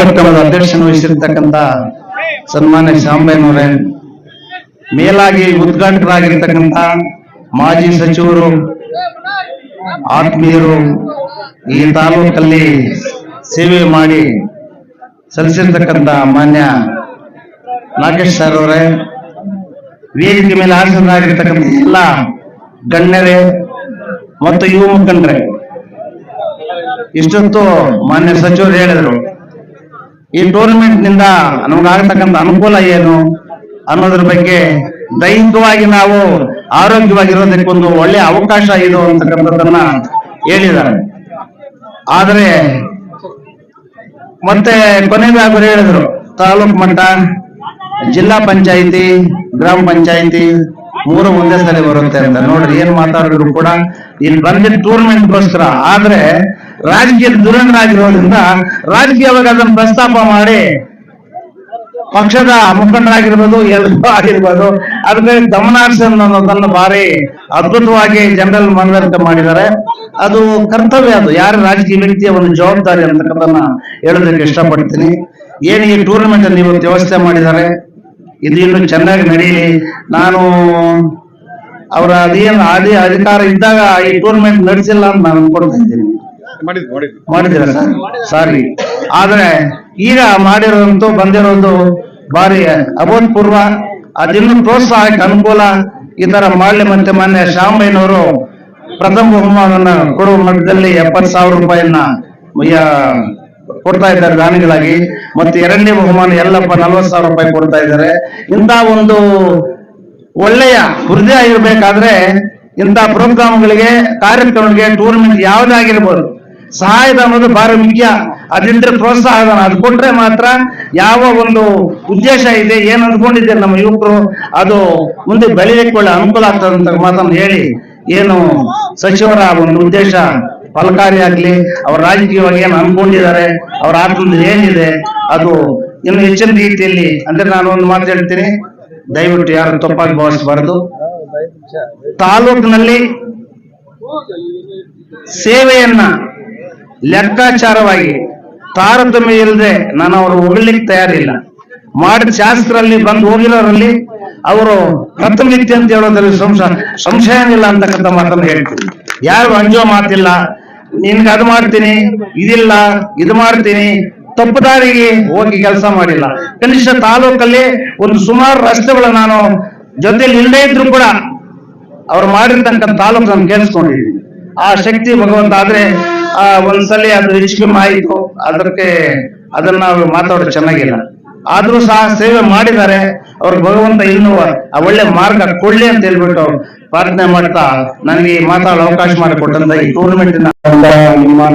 ಕಾರ್ಯಕ್ರಮದ ಅಧ್ಯಕ್ಷತೆ ವಹಿಸಿರ್ತಕ್ಕಂಥ ಸನ್ಮಾನ್ಯ ಶಾಂಬಯ್ಯನವರೇ, ಮೇಲಾಗಿ ಉದ್ಘಾಟಕರಾಗಿರ್ತಕ್ಕಂಥ ಮಾಜಿ ಸಚಿವರು, ಆತ್ಮೀಯರು, ಈ ತಾಲೂಕಲ್ಲಿ ಸೇವೆ ಮಾಡಿ ಸಲ್ಲಿಸಿರ್ತಕ್ಕಂಥ ಮಾನ್ಯ ನಾಗೇಶ್ ಸರ್ ಅವರೇ, ವೇದಿಕೆ ಮೇಲೆ ಆಸೀನರಾಗಿರ್ತಕ್ಕಂಥ ಎಲ್ಲ ಗಣ್ಯರೇ ಮತ್ತು ಯುವ ಮುಖಂಡರೇ, ಇಷ್ಟೊತ್ತು ಮಾನ್ಯ ಸಚಿವರು ಹೇಳಿದರು ಈ ಟೂರ್ನಮೆಂಟ್ ನಿಂದ ನಮಗಾಗತಕ್ಕಂಥ ಅನುಕೂಲ ಏನು ಅನ್ನೋದ್ರ ಬಗ್ಗೆ ದೈಹಿಕವಾಗಿ ನಾವು ಆರೋಗ್ಯವಾಗಿರೋದಕ್ಕೊಂದು ಒಳ್ಳೆಯ ಅವಕಾಶ ಇದು ಅಂತಕ್ಕಂಥದ್ದನ್ನ ಹೇಳಿದ್ದಾರೆ. ಆದರೆ ಮತ್ತೆ ಕೊನೆಗೂ ಹೇಳಿದ್ರು ತಾಲೂಕು ಮಟ್ಟ, ಜಿಲ್ಲಾ ಪಂಚಾಯಿತಿ, ಗ್ರಾಮ ಪಂಚಾಯಿತಿ ಮೂರು ಒಂದೇ ಸಲ ಬರುತ್ತೆ ಅಂತ. ನೋಡ್ರಿ ಏನ್ ಮಾತಾಡಿದ್ರು ಕೂಡ ಇಲ್ಲಿ ಬಂದಿದ್ದ ಟೂರ್ನಮೆಂಟ್ಗೋಸ್ಕರ. ಆದ್ರೆ ರಾಜಕೀಯ ದುರಂತರಾಗಿರೋದ್ರಿಂದ ರಾಜಕೀಯವಾಗಿ ಅದನ್ನು ಪ್ರಸ್ತಾಪ ಮಾಡಿ ಪಕ್ಷದ ಮುಖಂಡರಾಗಿರ್ಬೋದು, ಎಲ್ಲರೂ ಆಗಿರ್ಬೋದು, ಅದ್ರ ಗಮನ ಹರಿಸೋದನ್ನ ಭಾರಿ ಅದ್ಭುತವಾಗಿ ಜನರಲ್ ಮನವರಿಕೆ ಮಾಡಿದ್ದಾರೆ. ಅದು ಕರ್ತವ್ಯ, ಅದು ಯಾರ ರಾಜಕೀಯ ವ್ಯಕ್ತಿಯ ಒಂದು ಜವಾಬ್ದಾರಿ ಅಂತಕ್ಕಂಥದ್ದನ್ನ ಹೇಳೋದಕ್ಕೆ ಇಷ್ಟಪಡ್ತೀನಿ. ಏನು ಈ ಟೂರ್ನಮೆಂಟ್ ಅಲ್ಲಿ ಇವತ್ತು ವ್ಯವಸ್ಥೆ ಮಾಡಿದ್ದಾರೆ, ಇದು ಇನ್ನು ಚೆನ್ನಾಗಿ ನಡೀಲಿ. ನಾನು ಅವರ ಅಧಿಕಾರ ಇದ್ದಾಗ ಈ ಟೂರ್ನಮೆಂಟ್ ನಡೆಸಿಲ್ಲ ಅಂತ ನಾನು ಅನ್ಕೊಳ್ತಾ ಇದ್ದೀನಿ. ಮಾಡಿದ್ದೀರಾ ಸರ್? ಸಾರಿ. ಆದ್ರೆ ಈಗ ಮಾಡಿರೋದಂತೂ ಬಂದಿರೋದು ಭಾರಿ ಅಭೂತಪೂರ್ವ. ಅದಿನ್ನೂ ಪ್ರೋತ್ಸಾಹಕ್ಕೆ ಅನುಕೂಲ ಈ ತರ ಮಾಡ್ಲಿ. ಮತ್ತೆ ಮಾನ್ಯ ಶಾಂಬಯ್ಯನವರು ಪ್ರಥಮ ಬಹುಮಾನವನ್ನ ಕೊಡುವ ಮಟ್ಟದಲ್ಲಿ 70,000 ರೂಪಾಯಿಯನ್ನ ಕೊಡ್ತಾ ಇದ್ದಾರೆ ದಾನಿಗಳಾಗಿ. ಮತ್ತೆ ಎರಡನೇ ಬಹುಮಾನ ಎಲ್ಲಪ್ಪ 40,000 ರೂಪಾಯಿ ಕೊಡ್ತಾ ಇದ್ದಾರೆ. ಇಂಥ ಒಂದು ಒಳ್ಳೆಯ ಹೃದಯ ಇರಬೇಕಾದ್ರೆ ಇಂಥ ಪ್ರೋಗ್ರಾಮ್ಗಳಿಗೆ, ಕಾರ್ಯಕ್ರಮಗಳಿಗೆ, ಟೂರ್ನಮೆಂಟ್ ಯಾವುದಾಗಿರ್ಬೋದು, ಸಹಾಯದ ಅನ್ನೋದು ಬಹಳ ಮುಖ್ಯ. ಅದಿದ್ರೆ ಪ್ರೋತ್ಸಾಹನ ಅದು ಕೊಟ್ರೆ ಮಾತ್ರ ಯಾವ ಒಂದು ಉದ್ದೇಶ ಇದೆ, ಏನ್ ಅಂದ್ಕೊಂಡಿದ್ದಾರೆ ನಮ್ಮ ಯುವಕರು, ಅದು ಮುಂದೆ ಬೆಳೆಯಲಿಕ್ಕೆ ಒಳ್ಳೆ ಅನುಕೂಲ ಆಗ್ತದೆ ಅಂತ ಮಾತನ್ನು ಹೇಳಿ, ಏನು ಸಚಿವರ ಒಂದು ಉದ್ದೇಶ ಫಲಕಾರಿಯಾಗ್ಲಿ, ಅವ್ರ ರಾಜಕೀಯವಾಗಿ ಏನು ಅನ್ಕೊಂಡಿದ್ದಾರೆ, ಅವ್ರ ಆತ್ಮದ ಏನಿದೆ ಅದು ಇನ್ನು ಹೆಚ್ಚಿನ ರೀತಿಯಲ್ಲಿ. ಅಂದ್ರೆ ನಾನು ಒಂದು ಮಾತು ಹೇಳ್ತೀನಿ, ದಯವಿಟ್ಟು ಯಾರು ತಪ್ಪಾಗಿ ಭಾವಿಸಬಾರದು. ತಾಲೂಕಿನಲ್ಲಿ ಸೇವೆಯನ್ನ ಲೆಕ್ಕಾಚಾರವಾಗಿ ತಾರತಮ್ಯ ಇಲ್ಲದೆ ನಾನು ಅವರು ಹೋಗ್ಲಿಕ್ಕೆ ತಯಾರಿಲ್ಲ. ಮಾಡಿದ ಶಾಸ್ತ್ರದಲ್ಲಿ ಬಂದು ಹೋಗಿರೋರಲ್ಲಿ ಅವರು ಪ್ರಥಮ ವ್ಯಕ್ತಿ ಅಂತ ಹೇಳೋದ್ರಲ್ಲಿ ಸಂಶಯ ಏನಿಲ್ಲ ಅಂತಕ್ಕಂಥ ಮಾತನ್ನು ಹೇಳ್ತೀನಿ. ಯಾರು ಅಂಜೋ ಮಾತಿಲ್ಲ, ನಿನ್ಗೆ ಅದು ಮಾಡ್ತೀನಿ, ಇದಿಲ್ಲ, ಇದು ಮಾಡ್ತೀನಿ, ತಪ್ಪು ದಾರಿಗೆ ಹೋಗಿ ಕೆಲಸ ಮಾಡಿಲ್ಲ. ಕನಿಷ್ಠ ತಾಲೂಕಲ್ಲಿ ಒಂದು ಸುಮಾರು ರಸ್ತೆಗಳ ನಾನು ಜೊತೆಲಿ ಇಲ್ಲದೇ ಇದ್ರು ಕೂಡ ಅವ್ರು ಮಾಡಿರ್ತಕ್ಕಂಥ ತಾಲೂಕು ನಾನು ಕೇಳಿಸ್ಕೊಂಡಿದ್ದೀನಿ. ಆ ಶಕ್ತಿ ಭಗವಂತ. ಆದ್ರೆ ಒಂದ್ಸಲಿ ಅದು ಹೆಚ್ಚಿಗೆ ಆಯಿತು, ಅದನ್ನ ನಾವು ಮಾತಾಡೋದು ಚೆನ್ನಾಗಿಲ್ಲ. ಆದ್ರೂ ಸಹ ಸೇವೆ ಮಾಡಿದ್ದಾರೆ. ಅವ್ರಿಗೆ ಭಗವಂತ ಇನ್ನೂ ಒಳ್ಳೆ ಮಾರ್ಗ ಕೊಡ್ಲಿ ಅಂತ ಹೇಳ್ಬಿಟ್ಟು ಪ್ರಾರ್ಥನೆ ಮಾಡ್ತಾ ನನಗೆ ಮಾತಾಡೋ ಅವಕಾಶ ಮಾಡಿಕೊಟ್ಟಂತ ಈ ಟೂರ್ನಮೆಂಟ್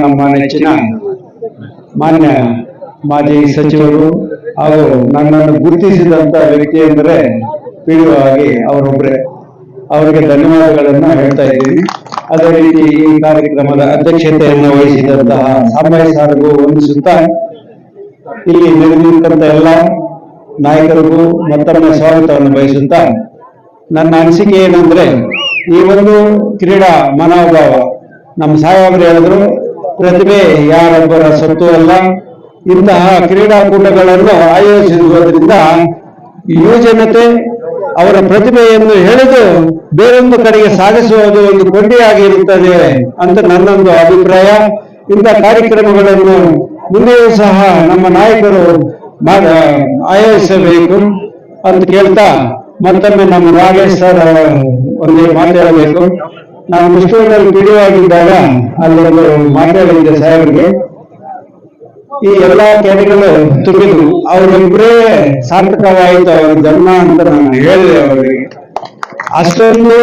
ನಮ್ಮ ನೆಚ್ಚಿನ ಮಾನ್ಯ ಮಾಜಿ ಸಚಿವರು ಹಾಗೂ ನನ್ನನ್ನು ಗುರುತಿಸಿದಂತ ವ್ಯಕ್ತಿ ಎಂದರೆ ಪಿಡಿಒ ಆಗಿ ಅವರೊಬ್ಬರೇ. ಅವರಿಗೆ ಧನ್ಯವಾದಗಳನ್ನ ಹೇಳ್ತಾ ಇದ್ದೀನಿ. ಅದೇ ರೀತಿ ಈ ಕಾರ್ಯಕ್ರಮದ ಅಧ್ಯಕ್ಷತೆಯನ್ನು ವಹಿಸಿದಂತಹ ಸಾಂಬಯ್ಯ ಸಾರ್ಗೂ ವಂದಿಸುತ್ತಾ, ಇಲ್ಲಿ ನೆರೆದಿರ್ತಕ್ಕಂಥ ಎಲ್ಲ ನಾಯಕರಿಗೂ ಮತ್ತೊಮ್ಮೆ ಸ್ವಾಗತವನ್ನು ಬಯಸುತ್ತಾ, ನನ್ನ ಅನಿಸಿಕೆ ಏನಂದ್ರೆ, ಈ ಒಂದು ಕ್ರೀಡಾ ಮನೋಭಾವ, ನಮ್ಮ ಸಾಹೇಬರು ಹೇಳಿದ್ರು, ಪ್ರತಿಭೆ ಯಾರೊಬ್ಬರ ಸೊತ್ತು ಅಲ್ಲ. ಇಂತಹ ಕ್ರೀಡಾಕೂಟಗಳನ್ನು ಆಯೋಜಿಸುವುದರಿಂದ ಯುವಜನತೆ ಅವರ ಪ್ರತಿಭೆಯನ್ನು ಹೇಳಿದು ಬೇರೊಂದು ಕಡೆಗೆ ಸಾಗಿಸುವುದು ಒಂದು ಕೊಂಡಿಯಾಗಿರುತ್ತದೆ ಅಂತ ನನ್ನೊಂದು ಅಭಿಪ್ರಾಯ. ಇಂಥ ಕಾರ್ಯಕ್ರಮಗಳನ್ನು ಮುಂದೆಯೂ ಸಹ ನಮ್ಮ ನಾಯಕರು ಆಯೋಜಿಸಬೇಕು ಅಂತ ಕೇಳ್ತಾ, ಮತ್ತೊಮ್ಮೆ ನಮ್ಮ ನಾಗೇಶ್ ಸರ್ ಒಂದೇ ಮಾತಾಡಬೇಕು. ನಾವು ಮುಸ್ಲಿಮರಲ್ಲಿ ಪಿಡಿಯುವಾಗಿದ್ದಾಗ ಅಲ್ಲೊಂದು ಮಾತಾಡಿದ್ದೆ ಸಾಹೇಬರಿಗೆ, ಈ ಎಲ್ಲಾ ಕೆರೆಗಳು ತುಂಬಿದ್ರು, ಅವರಿಬ್ಬರೇ ಸಾರ್ಥಕವಾಯಿತು ಅವರ ಜನ್ಮ ಅಂತ ನಾನು ಹೇಳಿದೆ ಅವರಿಗೆ. ಅಷ್ಟೊಂದು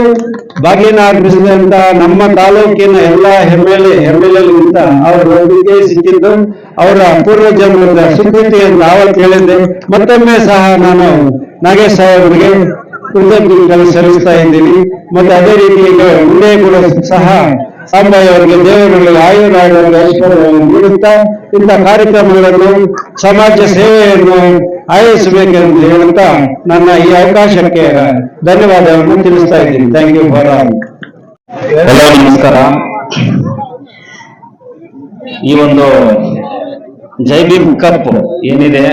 ಭಾಗ್ಯನ ಅರ್ಪಿಸಿದಂತ ನಮ್ಮ ತಾಲೂಕಿನ ಎಲ್ಲಾ ಹೆಮ್ಮೆಲಿಂದ ಅವರ ಒಪ್ಪಿಗೆ ಸಿಕ್ಕಿದ್ದು ಅವರ ಪೂರ್ವ ಜನ್ಮದ ಸುಕೃತಿ ಅಂತ ಆವತ್ತು ಹೇಳಿದ್ದೆ. ಮತ್ತೊಮ್ಮೆ ಸಹ ನಾನು ನಾಗೇಶ್ ಸಾಹೇಬರಿಗೆ ಕೃತಜ್ಞತೆಗಳು ಸಲ್ಲಿಸ್ತಾ ಇದ್ದೀನಿ. ಮತ್ತೆ ಅದೇ ರೀತಿ ಮುಂದೆ ಕೂಡ ಸಹ ಸಾಂಬಯ್ಯ ಅವರಿಗೆ ದೇವರುಗಳಿಗೆ ಆಯುರಾಡುವ ಐಶ್ವರ್ಯವನ್ನು ನೀಡುತ್ತಾ ಇಂಥ ಕಾರ್ಯಕ್ರಮಗಳನ್ನು, ಸಮಾಜ ಸೇವೆಯನ್ನು ಆಯೋಜಿಸಬೇಕೆಂದು ಹೇಳುತ್ತಾ ನನ್ನ ಈ ಅವಕಾಶಕ್ಕೆ ಧನ್ಯವಾದವನ್ನು ತಿಳಿಸ್ತಾ ಇದ್ದೀನಿ. Thank you for all. ನಮಸ್ಕಾರ. ಈ ಒಂದು ಜೈ ಭೀಮ್ ಕಪ್ ಏನಿದೆ,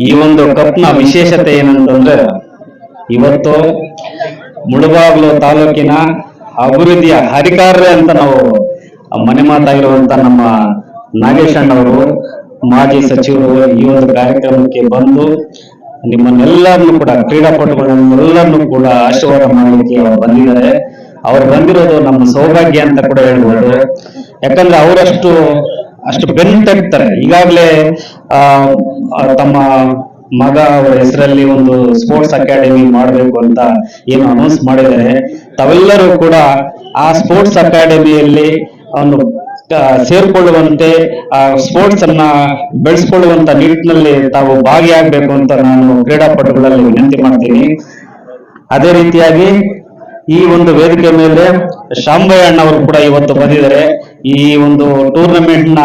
ಈ ಒಂದು ಕಪ್ನ ವಿಶೇಷತೆ ಏನಂತಂದ್ರೆ ಇವತ್ತು ಮುಳಬಾಗಿಲು ತಾಲೂಕಿನ ಅಭಿವೃದ್ಧಿಯ ಹರಿಕಾರ್ಯ ಅಂತ ನಾವು ಮನೆ ಮಾತಾಗಿರುವಂತ ನಮ್ಮ ನಾಗೇಶ್ ಅಣ್ಣವರು ಮಾಜಿ ಸಚಿವರು ಈ ಒಂದು ಕಾರ್ಯಕ್ರಮಕ್ಕೆ ಬಂದು ನಿಮ್ಮನ್ನೆಲ್ಲರನ್ನು ಕೂಡ ಕ್ರೀಡಾಪಟುಗಳನ್ನೆಲ್ಲರನ್ನು ಕೂಡ ಆಶೀರ್ವಾದ ಮಾಡಲಿಕ್ಕೆ ಅವ್ರು ಬಂದಿದ್ದಾರೆ. ಅವ್ರು ಬಂದಿರೋದು ನಮ್ಮ ಸೌಭಾಗ್ಯ ಅಂತ ಕೂಡ ಹೇಳ್ಬೋದು. ಯಾಕಂದ್ರೆ ಅಷ್ಟು ಬೆನ್ನು ತಟ್ತಾರೆ. ಈಗಾಗಲೇ ತಮ್ಮ ಮಗ ಅವರ ಹೆಸರಲ್ಲಿ ಒಂದು ಸ್ಪೋರ್ಟ್ಸ್ ಅಕಾಡೆಮಿ ಮಾಡಬೇಕು ಅಂತ ಏನು ಅನೌನ್ಸ್ ಮಾಡಿದ್ದಾರೆ. ತಾವೆಲ್ಲರೂ ಕೂಡ ಆ ಸ್ಪೋರ್ಟ್ಸ್ ಅಕಾಡೆಮಿಯಲ್ಲಿ ಒಂದು ಸೇರ್ಕೊಳ್ಳುವಂತೆ ಆ ಸ್ಪೋರ್ಟ್ಸ್ ಅನ್ನ ಬೆಳೆಸ್ಕೊಳ್ಳುವಂತ ನಿಟ್ಟಿನಲ್ಲಿ ತಾವು ಭಾಗಿಯಾಗಬೇಕು ಅಂತ ನಾನು ಕ್ರೀಡಾಪಟುಗಳಲ್ಲಿ ವಿನಂತಿ ಮಾಡ್ತೀನಿ. ಅದೇ ರೀತಿಯಾಗಿ ಈ ಒಂದು ವೇದಿಕೆ ಮೇಲೆ ಶಾಂಬಯ್ಯ ಅಣ್ಣವರು ಕೂಡ ಇವತ್ತು ಬಂದಿದ್ದಾರೆ. ಈ ಒಂದು ಟೂರ್ನಮೆಂಟ್ ನ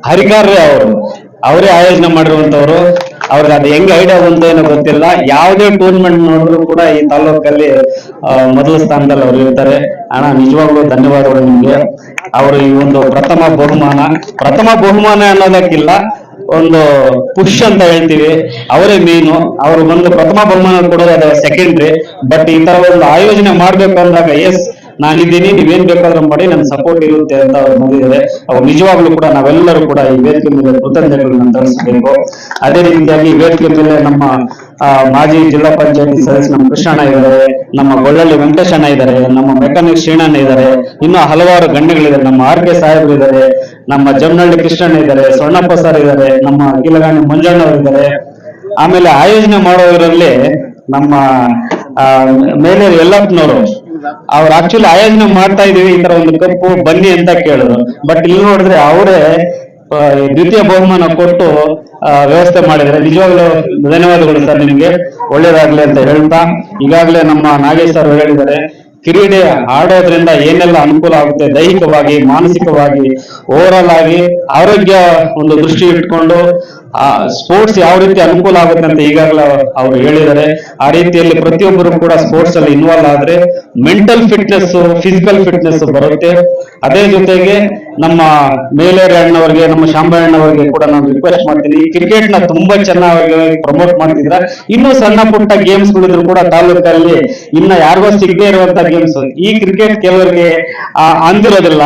ಹರಿಕಾರ್ಯ ಅವರೇ ಆಯೋಜನೆ ಮಾಡಿರುವಂತವ್ರು. ಅವ್ರಿಗೆ ಅದು ಹೆಂಗ್ ಐಡಿಯಾ ಬಂತು ಏನೋ ಗೊತ್ತಿಲ್ಲ. ಯಾವುದೇ ಟೂರ್ನಮೆಂಟ್ ನೋಡಿದ್ರು ಕೂಡ ಈ ತಾಲೂಕಲ್ಲಿ ಮೊದಲ ಸ್ಥಾನದಲ್ಲಿ ಅವ್ರು ಇರ್ತಾರೆ. ಅಣ್ಣ ನಿಜವಾಗ್ಲೂ ಧನ್ಯವಾದಗಳು ನಿಮ್ಗೆ. ಅವರು ಈ ಒಂದು ಪ್ರಥಮ ಬಹುಮಾನ ಅನ್ನೋದಕ್ಕಿಲ್ಲ, ಒಂದು ಪುಷ್ ಅಂತ ಹೇಳ್ತೀವಿ, ಅವರೇ ಮೇನು. ಅವರು ಬಂದು ಪ್ರಥಮ ಬಹುಮಾನ ಕೊಡೋದು ಅದು ಸೆಕೆಂಡ್ರಿ. ಬಟ್ ಈ ತರ ಒಂದು ಆಯೋಜನೆ ಮಾಡ್ಬೇಕು ಅಂದಾಗ ಎಸ್ ನಾನಿದ್ದೀನಿ, ನೀವೇನ್ ಬೇಕಾದ್ರೂ ಮಾಡಿ ನನ್ನ ಸಪೋರ್ಟ್ ಇರುತ್ತೆ ಅಂತ ಅವ್ರು ಬಂದಿದ್ದಾರೆ. ಅವ್ರು ನಿಜವಾಗ್ಲೂ ಕೂಡ ನಾವೆಲ್ಲರೂ ಕೂಡ ಈ ವೇದಿಕೆ ಮೇಲೆ ಕೃತಜ್ಞತೆಗಳನ್ನ ತರಿಸಬೇಕು. ಅದೇ ರೀತಿಯಾಗಿ ವೇದಿಕೆ ಮೇಲೆ ನಮ್ಮ ಮಾಜಿ ಜಿಲ್ಲಾ ಪಂಚಾಯತಿ ಸದಸ್ಯ ನಮ್ಮ ಕೃಷ್ಣಣ್ಣ ಇದ್ದಾರೆ, ನಮ್ಮ ಗೊಳ್ಳಳ್ಳಿ ವೆಂಕಟೇಶಣ್ಣ ಇದ್ದಾರೆ, ನಮ್ಮ ಮೆಕ್ಯಾನಿಕ್ ಶ್ರೀಣಣ್ಣ ಇದ್ದಾರೆ, ಇನ್ನೂ ಹಲವಾರು ಗಣ್ಯಗಳಿದ್ದಾರೆ. ನಮ್ಮ ಆರ್.ಕೆ. ಸಾಹೇಬ್ರು ಇದ್ದಾರೆ, ನಮ್ಮ ಜಮನಹಳ್ಳಿ ಕೃಷ್ಣಣ್ಣ ಇದ್ದಾರೆ, ಸೊಣ್ಣಪ್ಪ ಸರ್ ಇದ್ದಾರೆ, ನಮ್ಮ ಗಿಲಗಾಣಿ ಮಂಜಣ್ಣವರು ಇದ್ದಾರೆ. ಆಮೇಲೆ ಆಯೋಜನೆ ಮಾಡೋದ್ರಲ್ಲಿ ನಮ್ಮ ಮೇಲೆ ಯಲ್ಲಪ್ಪನವರು ಅವ್ರು ಆಕ್ಚುಲಿ ಆಯೋಜನೆ ಮಾಡ್ತಾ ಇದೀವಿ, ಈ ತರ ಒಂದು ಕಪ್ಪು ಬನ್ನಿ ಅಂತ ಕೇಳಿದ್ರು. ಬಟ್ ಇಲ್ಲಿ ನೋಡಿದ್ರೆ ಅವರೇ ದ್ವಿತೀಯ ಬಹುಮಾನ ಕೊಟ್ಟು ವ್ಯವಸ್ಥೆ ಮಾಡಿದ್ದಾರೆ. ನಿಜವಾಗ್ಲೂ ಧನ್ಯವಾದಗಳು ಸರ್, ನಿಮ್ಗೆ ಒಳ್ಳೇದಾಗ್ಲಿ ಅಂತ ಹೇಳ್ತಾ, ಈಗಾಗಲೇ ನಮ್ಮ ನಾಗೇಶ್ ಸರ್ ಹೇಳಿದ್ದಾರೆ, ಕ್ರೀಡೆ ಆಡೋದ್ರಿಂದ ಏನೆಲ್ಲ ಅನುಕೂಲ ಆಗುತ್ತೆ ದೈಹಿಕವಾಗಿ, ಮಾನಸಿಕವಾಗಿ, ಓವರ್ ಆಲ್ ಆಗಿ ಆರೋಗ್ಯ ಒಂದು ದೃಷ್ಟಿ ಇಟ್ಕೊಂಡು ಸ್ಪೋರ್ಟ್ಸ್ ಯಾವ ರೀತಿ ಅನುಕೂಲ ಆಗುತ್ತೆ ಅಂತ ಈಗಾಗಲೇ ಅವರು ಹೇಳಿದ್ದಾರೆ. ಆ ರೀತಿಯಲ್ಲಿ ಪ್ರತಿಯೊಬ್ಬರು ಕೂಡ ಸ್ಪೋರ್ಟ್ಸ್ ಅಲ್ಲಿ ಇನ್ವಾಲ್ವ್ ಆದ್ರೆ ಮೆಂಟಲ್ ಫಿಟ್ನೆಸ್, ಫಿಸಿಕಲ್ ಫಿಟ್ನೆಸ್ ಬರುತ್ತೆ. ಅದೇ ಜೊತೆಗೆ ನಮ್ಮ ಮೇಲೇರಿ ಅಣ್ಣವರಿಗೆ, ನಮ್ಮ ಶಾಂಬಯ್ಯ ಅಣ್ಣವರಿಗೆ ಕೂಡ ನಾನು ರಿಕ್ವೆಸ್ಟ್ ಮಾಡ್ತೀನಿ, ಕ್ರಿಕೆಟ್ ನ ತುಂಬಾ ಚೆನ್ನಾಗಿ ಪ್ರಮೋಟ್ ಮಾಡ್ತಿದ್ರ. ಇನ್ನೂ ಸಣ್ಣ ಪುಟ್ಟ ಗೇಮ್ಸ್ ಗಳಿದ್ರು ಕೂಡ ತಾಲೂಕಲ್ಲಿ ಇನ್ನ ಯಾರಿಗೋ ಸಿಗದೆ ಇರುವಂತ ಗೇಮ್ಸ್, ಈ ಕ್ರಿಕೆಟ್ ಕೆಲವರಿಗೆ ಅಂದಿರೋದಿಲ್ಲ,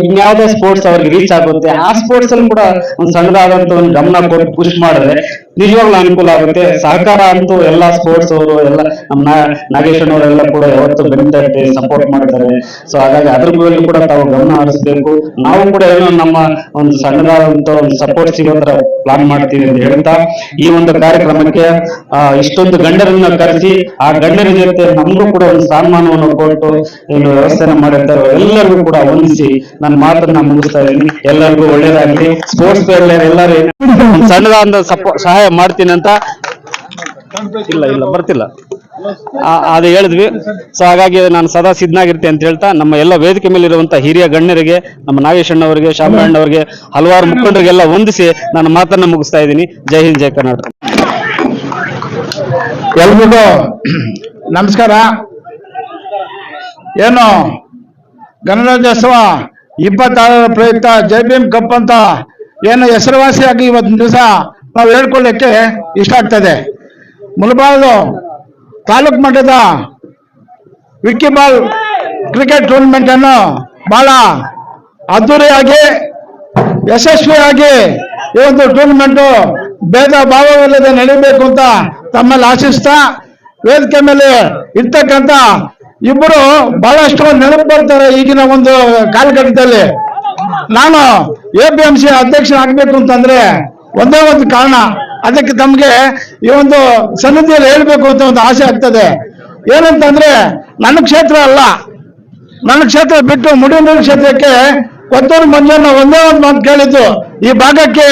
ಇನ್ಯಾವುದೋ ಸ್ಪೋರ್ಟ್ಸ್ ಅವ್ರಿಗೆ ರೀಚ್ ಆಗುತ್ತೆ. ಆ ಸ್ಪೋರ್ಟ್ಸ್ ಅಲ್ಲಿ ಕೂಡ ಒಂದು ಸಣ್ಣದಾದಂತ ಒಂದು ಗಮನ ಕೊಟ್ಟು ಪುಷ್ ಮಾಡಿದ್ರೆ ನಿಜವಾಗ್ಲೂ ಅನುಕೂಲ ಆಗುತ್ತೆ. ಸಹಕಾರ ಅಂತೂ ಎಲ್ಲಾ ಸ್ಪೋರ್ಟ್ಸ್ ಅವರು ಎಲ್ಲ ನಮ್ಮ ನಾಗೇಶಣ್ಣವರೆಲ್ಲ ಕೂಡ ಯಾವತ್ತು ಬೆಂಬಲಿಸಿ ಸಪೋರ್ಟ್ ಮಾಡ್ತಾರೆ. ಸೊ ಹಾಗಾಗಿ ಅದ್ರ ಮೇಲೆ ಕೂಡ ತಾವು ಗಮನ ಹರಿಸಬೇಕು. ನಾವು ಕೂಡ ಏನೋ ನಮ್ಮ ಒಂದು ಸಣ್ಣದಾದಂತ ಒಂದು ಸಪೋರ್ಟ್ ಸಿಗೋ ತರ ಪ್ಲಾನ್ ಮಾಡ್ತೀವಿ ಅಂತ ಹೇಳ್ತಾ, ಈ ಒಂದು ಕಾರ್ಯಕ್ರಮಕ್ಕೆ ಇಷ್ಟೊಂದು ಗಣ್ಯರನ್ನ ಕರೆಸಿ ಆ ಗಣ್ಯರ ಜೊತೆ ನಮಗೂ ಕೂಡ ಒಂದು ಸ್ಥಾನಮಾನವನ್ನು ಕೊಟ್ಟು ಏನು ವ್ಯವಸ್ಥೆನ ಮಾಡಿರ್ತಾರೆ, ಎಲ್ಲರಿಗೂ ಕೂಡ ವಂದಿಸಿ ನನ್ನ ಮಾತನ್ನ ಮುಗಿಸ್ತಾ ಇದ್ದೀನಿ. ಎಲ್ಲರಿಗೂ ಒಳ್ಳೇದಾಗ್ಲಿ. ಸ್ಪೋರ್ಟ್ಸ್ ಎಲ್ಲರೂ ಸಣ್ಣದಾದ ಸಹಾಯ ಮಾಡ್ತೀನಿ ಅಂತ ಇಲ್ಲ ಬರ್ತಿಲ್ಲ ಅದು ಹೇಳಿದ್ವಿ. ಸೊ ಹಾಗಾಗಿ ನಾನು ಸದಾ ಸಿದ್ಧನಾಗಿರ್ತೀನಿ ಅಂತ ಹೇಳ್ತಾ, ನಮ್ಮ ಎಲ್ಲ ವೇದಿಕೆ ಮೇಲೆ ಇರುವಂತಹ ಹಿರಿಯ ಗಣ್ಯರಿಗೆ, ನಮ್ಮ ನಾಗೇಶ್ ಅಣ್ಣವರಿಗೆ, ಶಾಮಣ್ಣವರಿಗೆ, ಹಲವಾರು ಮುಖಂಡರಿಗೆಲ್ಲ ವಂದಿಸಿ ನನ್ನ ಮಾತನ್ನ ಮುಗಿಸ್ತಾ ಇದ್ದೀನಿ. ಜೈ ಹಿಂದ್, ಜೈ ಕರ್ನಾಟಕ. ಎಲ್ರಿಗೂ ನಮಸ್ಕಾರ. ಏನು ಗಣರಾಜ್ಯೋತ್ಸವ 26ರ ಪ್ರಯುಕ್ತ ಜೈ ಭೀಮ್ ಕಪ್ ಅಂತ ಏನು ಹೆಸರುವಾಸಿಯಾಗಿ ಇವತ್ತಿನ ದಿವಸ ನಾವು ಹೇಳ್ಕೊಳ್ಳಿಕ್ಕೆ ಇಷ್ಟ ಆಗ್ತದೆ. ಮುಳಬಾಗಿಲು ತಾಲೂಕು ಮಟ್ಟದ ವಿಕ್ಕಿಬಾಲ್ ಕ್ರಿಕೆಟ್ ಟೂರ್ನಮೆಂಟ್ ಅನ್ನು ಬಹಳ ಅದ್ದೂರಿಯಾಗಿ ಯಶಸ್ವಿಯಾಗಿ ಈ ಒಂದು ಟೂರ್ನಮೆಂಟ್ ಭೇದ ಭಾವವಿಲ್ಲದೆ ನಡೀಬೇಕು ಅಂತ ತಮ್ಮಲ್ಲಿ ಆಶಿಸ್ತಾ, ವೇದಿಕೆ ಮೇಲೆ ಇರ್ತಕ್ಕಂಥ ಇಬ್ಬರು ಬಹಳಷ್ಟು ನೆನಪು ಬರ್ತಾರೆ ಈಗಿನ ಒಂದು ಕಾಲಘಟ್ಟದಲ್ಲಿ. ನಾನು APMC ಅಧ್ಯಕ್ಷನಾಗಬೇಕು ಅಂತಂದ್ರೆ ಒಂದೇ ಒಂದು ಕಾರಣ, ಅದಕ್ಕೆ ತಮಗೆ ಈ ಒಂದು ಸನ್ನಿಧಿಯಲ್ಲಿ ಹೇಳ್ಬೇಕು ಅಂತ ಒಂದು ಆಸೆ ಆಗ್ತದೆ. ಏನಂತಂದ್ರೆ ನನ್ನ ಕ್ಷೇತ್ರ ಅಲ್ಲ, ನನ್ನ ಕ್ಷೇತ್ರ ಬಿಟ್ಟು ಮುಡಿನೂರು ಕ್ಷೇತ್ರಕ್ಕೆ ಕೊತ್ತೂರು ಮಂಜಣ್ಣ ಒಂದೇ ಒಂದು ಮಾತು ಕೇಳಿದ್ದು, ಈ ಭಾಗಕ್ಕೆ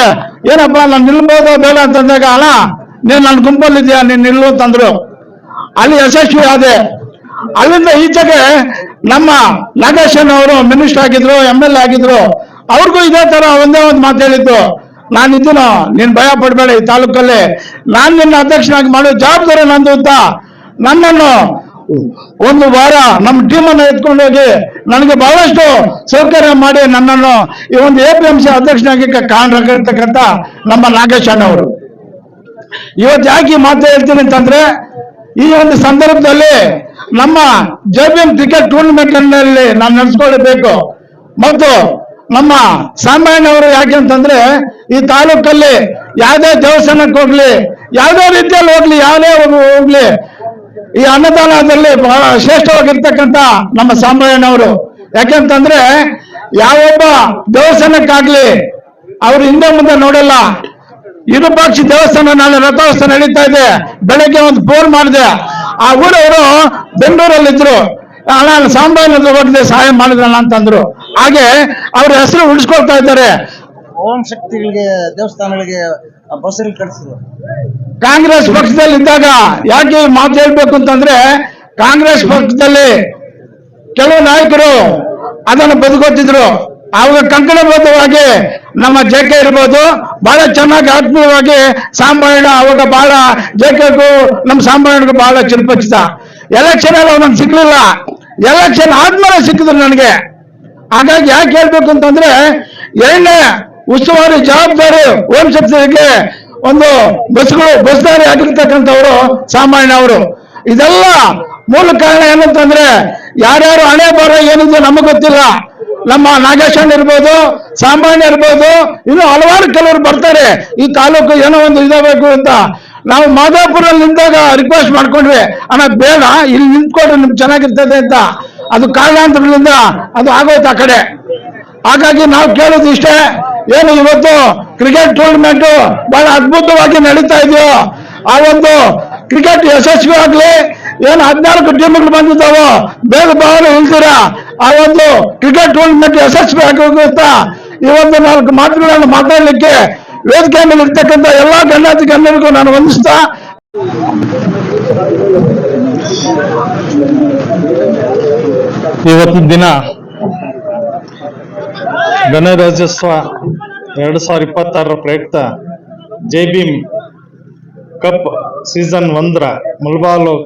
ಏನಪ್ಪಾ ನಾನು ನಿಲ್ಬೋದೋ ಬೇಡ ಅಂತಂದಾಗ, ಅಣ್ಣ ನೀನು ನನ್ನ ಗುಂಪಲ್ಲಿದ್ಯಾ, ನೀನು ನಿಲ್ಲು ಅಂತಂದ್ರು. ಅಲ್ಲಿ ಯಶಸ್ವಿ ಆದೆ. ಅಲ್ಲಿಂದ ಈಚೆಗೆ ನಮ್ಮ ನಾಗೇಶನ್ ಅವರು ಮಿನಿಸ್ಟರ್ ಆಗಿದ್ರು, MLA ಆಗಿದ್ರು. ಅವ್ರಿಗೂ ಇದೇ ತರ ಒಂದೇ ಒಂದು ಮಾತು ಹೇಳಿದ್ದು, ನಾನಿದ್ದೀನೋ, ನೀನ್ ಭಯ ಪಡಬೇಡ, ಈ ತಾಲೂಕಲ್ಲಿ ನಾನು ನಿನ್ನ ಅಧ್ಯಕ್ಷನಾಗಿ ಮಾಡೋ ಜವಾಬ್ದಾರಿ ನಂದು ಅಂತ ನನ್ನನ್ನು ಒಂದು ವಾರ ನಮ್ಮ ಟೀಮನ್ನು ಎತ್ಕೊಂಡೋಗಿ ನನಗೆ ಬಹಳಷ್ಟು ಸೌಕರ್ಯ ಮಾಡಿ ನನ್ನನ್ನು ಈ ಒಂದು APMC ಅಧ್ಯಕ್ಷನಾಗಿ ಕಾಣಿರ್ತಕ್ಕಂಥ ನಮ್ಮ ನಾಗೇಶ್ ಅಣ್ಣವರು. ಇವತ್ತು ಯಾಕೆ ಈ ಮಾತು ಹೇಳ್ತೀನಿ ಅಂತಂದ್ರೆ, ಈ ಒಂದು ಸಂದರ್ಭದಲ್ಲಿ ನಮ್ಮ JBM ಕ್ರಿಕೆಟ್ ಟೂರ್ನಮೆಂಟ್ ನಲ್ಲಿ ನಾನು ನಡೆಸ್ಕೊಳ್ಳಬೇಕು. ಮತ್ತು ನಮ್ಮ ಸಾಮಾನ್ಯವರು ಯಾಕೆ ಅಂತಂದ್ರೆ, ಈ ತಾಲೂಕಲ್ಲಿ ಯಾವುದೇ ದೇವಸ್ಥಾನಕ್ಕೆ ಹೋಗ್ಲಿ, ಯಾವುದೇ ರೀತಿಯಲ್ಲಿ ಹೋಗ್ಲಿ, ಯಾವುದೇ ಹೋಗ್ಲಿ, ಈ ಅನ್ನದಾನದಲ್ಲಿ ಬಹಳ ಶ್ರೇಷ್ಠವಾಗಿರ್ತಕ್ಕಂಥ ನಮ್ಮ ಸಾಂಬಯ್ಯನವರು. ಯಾಕೆಂತಂದ್ರೆ ಯಾವೊಬ್ಬ ದೇವಸ್ಥಾನಕ್ಕಾಗ್ಲಿ ಅವ್ರು ಹಿಂದೆ ಮುಂದೆ ನೋಡಲ್ಲ. ವಿರೂಪಾಕ್ಷ ದೇವಸ್ಥಾನ ನಾಳೆ ರಥೋತ್ಸವ ನಡೀತಾ ಇದೆ, ಬೆಳಗ್ಗೆ ಒಂದು ಫೋನ್ ಮಾಡಿದೆ, ಆ ಊರವರು ಬೆಂಗಳೂರಲ್ಲಿದ್ರು, ನಾನು ಸಾಂಬಯ್ಯನವ್ರ ಹೋಗಿದೆ ಸಹಾಯ ಮಾಡಿದ್ರಲ್ಲ ಅಂತಂದ್ರು. ಹಾಗೆ ಅವ್ರ ಹೆಸರು ಉಳಿಸ್ಕೊಳ್ತಾ ಇದ್ದಾರೆ. ಓಂ ಶಕ್ತಿಗಳಿಗೆ ದೇವಸ್ಥಾನಗಳಿಗೆ ಬಸ್ಸಲ್ಲಿ ಕಳಿಸಿದ್ರು. ಕಾಂಗ್ರೆಸ್ ಪಕ್ಷದಲ್ಲಿ ಇದ್ದಾಗ ಯಾಕೆ ಈ ಮಾತು ಹೇಳ್ಬೇಕು ಅಂತಂದ್ರೆ, ಕಾಂಗ್ರೆಸ್ ಪಕ್ಷದಲ್ಲಿ ಕೆಲವು ನಾಯಕರು ಅದನ್ನು ಬದುಕೊತ್ತಿದ್ರು. ಅವಾಗ ಕಂಕಣಬದ್ಧವಾಗಿ ನಮ್ಮ JK ಇರ್ಬೋದು, ಬಹಳ ಚೆನ್ನಾಗಿ ಆತ್ಮೀಯವಾಗಿ ಸಾಂಬಯ್ಯಣ್ಣ ಅವಾಗ ಬಹಳ JKಗೂ ನಮ್ಮ ಸಾಂಬಯ್ಯನಿಗೂ ಬಹಳ ಚಿಲ್ಪಚ್ಚಿದ. ಎಲೆಕ್ಷನ್ ಅಲ್ಲಿ ಅವನನ್ನು ಸಿಗ್ಲಿಲ್ಲ, ಎಲೆಕ್ಷನ್ ಆದ್ಮೇಲೆ ಸಿಕ್ಕಿದ್ರು ನನಗೆ. ಹಾಗಾಗಿ ಯಾಕೆ ಹೇಳ್ಬೇಕು ಅಂತಂದ್ರೆ, ಎರಡನೇ ಉಸ್ತುವಾರಿ ಜವಾಬ್ದಾರಿ ಓಂ ಶಕ್ತಿಗೆ ಒಂದು ಬಸ್ದಾರಿ ಆಗಿರ್ತಕ್ಕಂಥವ್ರು ಸಾಂಬಯ್ಯಣ್ಣ ಅವರು. ಇದೆಲ್ಲ ಮೂಲ ಕಾರಣ ಏನಂತಂದ್ರೆ, ಯಾರ್ಯಾರು ಹಣೆ ಬರ ಏನಿದೆ ನಮಗೆ ಗೊತ್ತಿಲ್ಲ. ನಮ್ಮ ನಾಗೇಶಣ್ಣ ಇರ್ಬೋದು, ಸಾಂಬಯ್ಯಣ್ಣ ಇರ್ಬೋದು, ಇನ್ನು ಹಲವಾರು ಕೆಲವರು ಬರ್ತಾರೆ ಈ ತಾಲೂಕು ಏನೋ ಒಂದು ಇದಾಗಬೇಕು ಅಂತ. ನಾವು ಮಾದಾಪುರಲ್ಲಿ ನಿಂತಾಗ ರಿಕ್ವೆಸ್ಟ್ ಮಾಡ್ಕೊಂಡ್ವಿ, ಅಣ್ಣ ಬೇಡ ಇಲ್ಲಿ ನಿಂತ್ಕೊಂಡ್ರೆ ನಿಮ್ಗೆ ಚೆನ್ನಾಗಿರ್ತದೆ ಅಂತ. ಅದು ಕಾರಣಾಂತರಗಳಿಂದ ಅದು ಆಗೋಯ್ತು ಆ ಕಡೆ. ಹಾಗಾಗಿ ನಾವು ಕೇಳೋದು ಇಷ್ಟೇ, ಏನು ಇವತ್ತು ಕ್ರಿಕೆಟ್ ಟೂರ್ನಮೆಂಟ್ ಬಹಳ ಅದ್ಭುತವಾಗಿ ನಡೀತಾ ಇದೆಯೋ, ಆ ಒಂದು ಕ್ರಿಕೆಟ್ ಯಶಸ್ವಿ ಆಗ್ಲಿ. ಏನು 14 ಟೀಮ್ಗಳು ಬಂದಿದ್ದಾವೋ, ಬೇಗ ಬಾಳ ಇಲ್ದಿರ ಆ ಒಂದು ಕ್ರಿಕೆಟ್ ಟೂರ್ನಮೆಂಟ್ ಯಶಸ್ವಿ ಆಗೋಗುತ್ತಾ ಈ ಒಂದು 4 ಮಾತುಗಳನ್ನು ಮಾತಾಡಲಿಕ್ಕೆ ವೇದಿಕೆ ಮೇಲೆ ಇರ್ತಕ್ಕಂಥ ಎಲ್ಲಾ ಗಣ್ಯಾತಿ ಗಣ್ಯರಿಗೂ ನಾನು ವಂದಿಸ್ತಾ, ಇವತ್ತಿನ ದಿನ ಗಣರಾಜ್ಯೋತ್ಸವ 2026 ಪ್ರಯುಕ್ತ JBM cup season 1 Mulbagal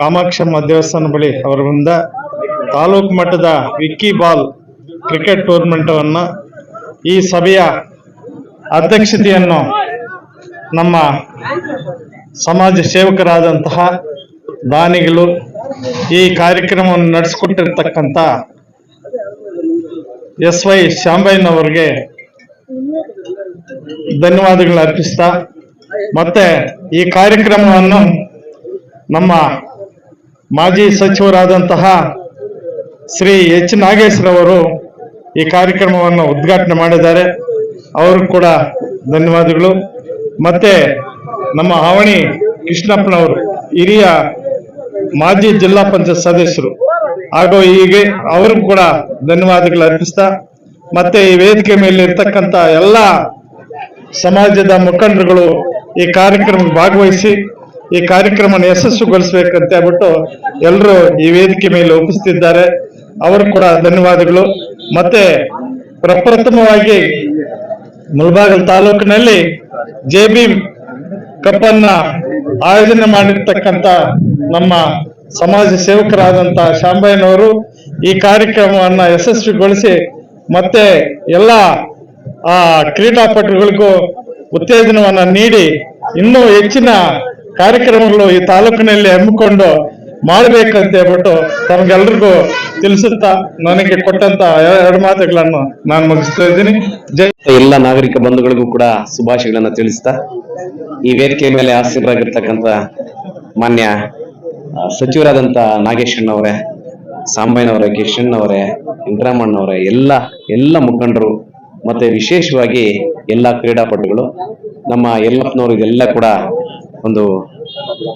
Kamakshamma ದೇವಸ್ಥಾನ ಬಳಿ ಅವರಿಂದ ತಾಲೂಕು ಮಟ್ಟದ ವಿಕ್ಕಿ ಬಾಲ್ ಕ್ರಿಕೆಟ್ ಟೂರ್ನಮೆಂಟ್ ಅನ್ನು, ಈ ಸಭೆಯ ಅಧ್ಯಕ್ಷತೆಯನ್ನು ನಮ್ಮ ಸಮಾಜ ಸೇವಕರಾದಂತಹ ದಾನಿಗಳು, ಈ ಕಾರ್ಯಕ್ರಮವನ್ನು ನಡೆಸಿಕೊಟ್ಟಿರ್ತಕ್ಕಂಥ SY ಶಾಂಬಯ್ಯನವರಿಗೆ ಧನ್ಯವಾದಗಳು ಅರ್ಪಿಸ್ತಾ, ಮತ್ತೆ ಈ ಕಾರ್ಯಕ್ರಮವನ್ನು ನಮ್ಮ ಮಾಜಿ ಸಚಿವರಾದಂತಹ ಶ್ರೀ H ನಾಗೇಶ್ರವರು ಈ ಕಾರ್ಯಕ್ರಮವನ್ನು ಉದ್ಘಾಟನೆ ಮಾಡಿದ್ದಾರೆ. ಅವರು ಕೂಡ ಧನ್ಯವಾದಗಳು. ಮತ್ತೆ ನಮ್ಮ ಆವಣಿ ಕೃಷ್ಣಪ್ಪನವರು ಹಿರಿಯ ಮಾಜಿ ಜಿಲ್ಲಾ ಪಂಚಾಯತ್ ಸದಸ್ಯರು ಹಾಗೂ ಹೀಗೆ ಅವ್ರಿಗೂ ಕೂಡ ಧನ್ಯವಾದಗಳು ಅರ್ಪಿಸ್ತಾ, ಮತ್ತೆ ಈ ವೇದಿಕೆ ಮೇಲೆ ಇರ್ತಕ್ಕಂಥ ಎಲ್ಲ ಸಮಾಜದ ಮುಖಂಡರುಗಳು ಈ ಕಾರ್ಯಕ್ರಮಕ್ಕೆ ಭಾಗವಹಿಸಿ ಈ ಕಾರ್ಯಕ್ರಮವನ್ನು ಯಶಸ್ವಿಗೊಳಿಸಬೇಕಂತ ಹೇಳ್ಬಿಟ್ಟು ಎಲ್ಲರೂ ಈ ವೇದಿಕೆ ಮೇಲೆ ಉಪಸ್ಥಿತಿದ್ದಾರೆ. ಅವರು ಕೂಡ ಧನ್ಯವಾದಗಳು. ಮತ್ತೆ ಪ್ರಪ್ರಥಮವಾಗಿ ಮುಳಬಾಗಿಲು ತಾಲೂಕಿನಲ್ಲಿ JBM ಕಪ್ ಅನ್ನ ಆಯೋಜನೆ ಮಾಡಿರ್ತಕ್ಕಂಥ ನಮ್ಮ ಸಮಾಜ ಸೇವಕರಾದಂತಹ ಶಾಂಬಯ್ಯನವರು ಈ ಕಾರ್ಯಕ್ರಮವನ್ನ ಯಶಸ್ವಿಗೊಳಿಸಿ ಮತ್ತೆ ಎಲ್ಲ ಕ್ರೀಡಾಪಟುಗಳಿಗೂ ಉತ್ತೇಜನವನ್ನ ನೀಡಿ ಇನ್ನೂ ಹೆಚ್ಚಿನ ಕಾರ್ಯಕ್ರಮಗಳು ಈ ತಾಲೂಕಿನಲ್ಲಿ ಹಮ್ಮಿಕೊಂಡು ಮಾಡಬೇಕಂತ ಹೇಳ್ಬಿಟ್ಟು ತಮಗೆಲ್ರಿಗೂ ತಿಳಿಸುತ್ತಾ ನನಗೆ ಕೊಟ್ಟಂತ 2 ಮಾತುಗಳನ್ನು ನಾನು ಮುಗಿಸ್ತಾ ಇದ್ದೀನಿ. ಎಲ್ಲ ನಾಗರಿಕ ಬಂಧುಗಳಿಗೂ ಕೂಡ ಶುಭಾಶಯಗಳನ್ನ ತಿಳಿಸ್ತಾ, ಈ ವೇದಿಕೆ ಮೇಲೆ ಆಸೀನರಾಗಿರ್ತಕ್ಕಂಥ ಮಾನ್ಯ ಸಚಿವರಾದಂತ ನಾಗೇಶಣ್ಣವರೇ, ಸಾಂಬಯ್ಯನವರೇ, ಕಿಶಣ್ಣವರೇ, ವೆಂಕಟರಮಣ್ಣವರೇ, ಎಲ್ಲ ಮುಖಂಡರು, ಮತ್ತೆ ವಿಶೇಷವಾಗಿ ಎಲ್ಲ ಕ್ರೀಡಾಪಟುಗಳು, ನಮ್ಮ ಯಲ್ಲಪ್ಪನವರು, ಇದೆಲ್ಲ ಕೂಡ ಒಂದು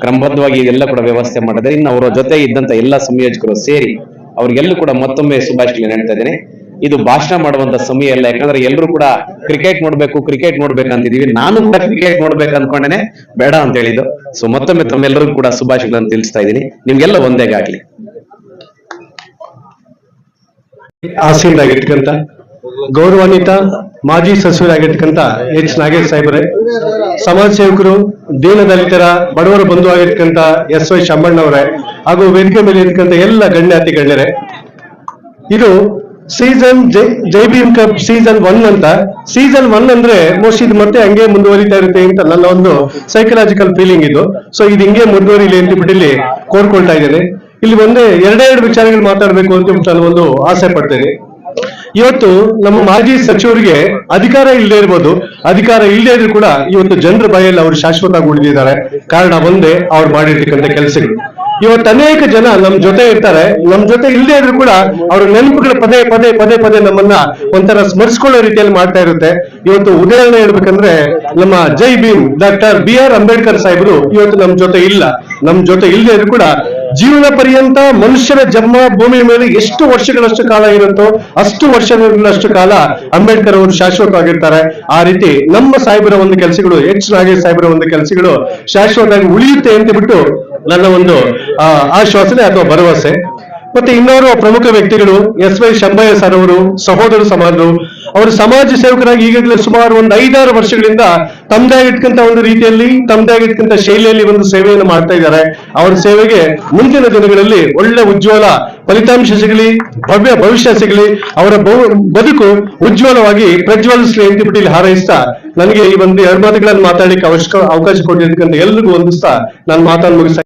ಕ್ರಮಬದ್ಧವಾಗಿ ಇದೆಲ್ಲ ಕೂಡ ವ್ಯವಸ್ಥೆ ಮಾಡಿದ್ರೆ, ಇನ್ನು ಅವರ ಜೊತೆ ಇದ್ದಂತ ಎಲ್ಲ ಸಂಯೋಜಕರು ಸೇರಿ ಅವ್ರಿಗೆಲ್ಲೂ ಕೂಡ ಮತ್ತೊಮ್ಮೆ ಶುಭಾಶಯಗಳು ಹೇಳ್ತಾ ಇದ್ದೀನಿ. ಇದು ಭಾಷಣ ಮಾಡುವಂತ ಸಮಯ ಅಲ್ಲ, ಯಾಕಂದ್ರೆ ಎಲ್ಲರೂ ಕೂಡ ಕ್ರಿಕೆಟ್ ನೋಡ್ಬೇಕಂತಿದೀವಿ. ನಾನು ಕೂಡ ಕ್ರಿಕೆಟ್ ನೋಡ್ಬೇಕು ಅನ್ಕೊಂಡೇನೆ, ಬೇಡ ಅಂತ ಹೇಳಿದ್ದು. ಸೊ ಮತ್ತೊಮ್ಮೆ ತಮ್ಮೆಲ್ಲರಿಗೂ ಕೂಡ ಶುಭಾಶಯಗಳನ್ನು ತಿಳಿಸ್ತಾ ಇದ್ದೀನಿ. ನಿಮ್ಗೆಲ್ಲ ಒಂದೇಗಾಗ್ಲಿ. ಆಸೀನರಾಗಿರ್ತಕ್ಕಂಥ ಗೌರವಾನ್ವಿತ ಮಾಜಿ ಸಚಿವರಾಗಿರ್ತಕ್ಕಂಥ H ನಾಗೇಶ್ ಸಾಹೇಬರೇ, ಸಮಾಜ ಸೇವಕರು, ದೀನದಲಿತರ ಬಡವರ ಬಂಧು ಆಗಿರ್ತಕ್ಕಂಥ SY ಶಾಂಬಣ್ಣವರೇ, ಹಾಗೂ ವೇದಿಕೆ ಮೇಲೆ ಇರ್ತಕ್ಕಂಥ ಎಲ್ಲ ಗಣ್ಯಾತಿ ಗಣ್ಯರೇ, ಇದು ಸೀಸನ್ ಜೈ ಭೀಮ್ ಕಪ್ ಸೀಸನ್ 1 ಅಂತ. ಸೀಸನ್ 1 ಅಂದ್ರೆ ಮೋಸ್ಟ್ ಇದು ಮತ್ತೆ ಹಂಗೆ ಮುಂದುವರಿತಾ ಇರುತ್ತೆ ಅಂತ ನನ್ನ ಒಂದು ಸೈಕಲಾಜಿಕಲ್ ಫೀಲಿಂಗ್ ಇದು. ಸೊ ಇದು ಹಿಂಗೆ ಮುಂದುವರಿಲಿ ಅಂತ ಬಿಟ್ಟು ಇಲ್ಲಿ ಕೋರ್ಕೊಳ್ತಾ ಇದ್ದೇನೆ. ಇಲ್ಲಿ ಎರಡೆರಡು ವಿಚಾರಗಳು ಮಾತಾಡ್ಬೇಕು ಅಂತ ನಾನು ಒಂದು ಆಸೆ ಪಡ್ತೇನೆ. ಇವತ್ತು ನಮ್ಮ ಮಾಜಿ ಸಚಿವರಿಗೆ ಅಧಿಕಾರ ಇಲ್ಲದೆ ಇರ್ಬೋದು, ಅಧಿಕಾರ ಇಲ್ಲದೆ ಇದ್ರು ಕೂಡ ಇವತ್ತು ಜನರ ಬಾಯಲ್ಲಿ ಅವರು ಶಾಶ್ವತವಾಗಿ ಉಳಿದಿದ್ದಾರೆ. ಕಾರಣ ಒಂದೇ, ಅವ್ರು ಮಾಡಿರ್ತಕ್ಕಂಥ ಕೆಲಸಗಳು. ಇವತ್ತು ಅನೇಕ ಜನ ನಮ್ ಜೊತೆ ಇರ್ತಾರೆ, ನಮ್ ಜೊತೆ ಇಲ್ಲದೆ ಇದ್ರು ಕೂಡ ಅವ್ರ ನೆನಪುಗಳು ಪದೇ ಪದೇ ಪದೇ ಪದೇ ನಮ್ಮನ್ನ ಒಂಥರ ಸ್ಮರಿಸ್ಕೊಳ್ಳೋ ರೀತಿಯಲ್ಲಿ ಮಾಡ್ತಾ ಇರುತ್ತೆ. ಇವತ್ತು ಉದಾಹರಣೆ ಹೇಳ್ಬೇಕಂದ್ರೆ ನಮ್ಮ ಜೈ ಭೀಮ್ ಡಾಕ್ಟರ್ BR ಅಂಬೇಡ್ಕರ್ ಸಾಹೇಬರು ಇವತ್ತು ನಮ್ ಜೊತೆ ಇಲ್ಲ. ನಮ್ ಜೊತೆ ಇಲ್ಲದೆ ಇದ್ರು ಕೂಡ ಜೀವನ ಪರ್ಯಂತ ಮನುಷ್ಯನ ಜನ್ಮ ಭೂಮಿ ಮೇಲೆ ಎಷ್ಟು ವರ್ಷಗಳಷ್ಟು ಕಾಲ ಇರುತ್ತೋ ಅಷ್ಟು ವರ್ಷಗಳಷ್ಟು ಕಾಲ ಅಂಬೇಡ್ಕರ್ ಅವರು ಶಾಶ್ವತವಾಗಿರ್ತಾರೆ. ಆ ರೀತಿ ನಮ್ಮ ಸಾಹೇಬರ ಒಂದು ಕೆಲಸಗಳು, ನಾಗೇಶ್ ಸಾಹೇಬರ ಒಂದು ಕೆಲಸಗಳು ಶಾಶ್ವತವಾಗಿ ಉಳಿಯುತ್ತೆ ಅಂತ ಬಿಟ್ಟು ನನ್ನ ಒಂದು ಆಶ್ವಾಸನೆ ಅಥವಾ ಭರವಸೆ. ಮತ್ತೆ ಇನ್ನೋರು ಪ್ರಮುಖ ವ್ಯಕ್ತಿಗಳು SY ಶಂಭಯ್ಯ ಸರ್ ಅವರು, ಸಹೋದರ ಸಮಾನರು. ಅವರು ಸಮಾಜ ಸೇವಕರಾಗಿ ಈಗಾಗಲೇ ಸುಮಾರು ಒಂದು 5-6 ವರ್ಷಗಳಿಂದ ತಮ್ಮದೇ ಆಗಿರ್ತಕ್ಕಂಥ ಒಂದು ರೀತಿಯಲ್ಲಿ, ತಮ್ಮದೇ ಆಗಿರ್ತಕ್ಕಂಥ ಶೈಲಿಯಲ್ಲಿ ಒಂದು ಸೇವೆಯನ್ನು ಮಾಡ್ತಾ ಇದ್ದಾರೆ. ಅವರ ಸೇವೆಗೆ ಮುಂದಿನ ದಿನಗಳಲ್ಲಿ ಒಳ್ಳೆ ಉಜ್ವಲ ಫಲಿತಾಂಶ ಸಿಗಲಿ, ಭವ್ಯ ಭವಿಷ್ಯ ಸಿಗಲಿ, ಅವರ ಬದುಕು ಉಜ್ವಲವಾಗಿ ಪ್ರಜ್ವಲಿಸಲಿ ಅಂತ ಬಿಟ್ಟು ಇಲ್ಲಿ ಹಾರೈಸ್ತಾ, ನನಗೆ ಈ ಒಂದು 2 ಮಾತುಗಳನ್ನು ಮಾತಾಡಲಿಕ್ಕೆ ಅವಕಾಶ ಕೊಟ್ಟಿರ್ತಕ್ಕಂಥ ಎಲ್ರಿಗೂ ವಂದಿಸ್ತಾ ನಾನು ಮಾತನ್ನು ಮುಗಿಸ್ತಾ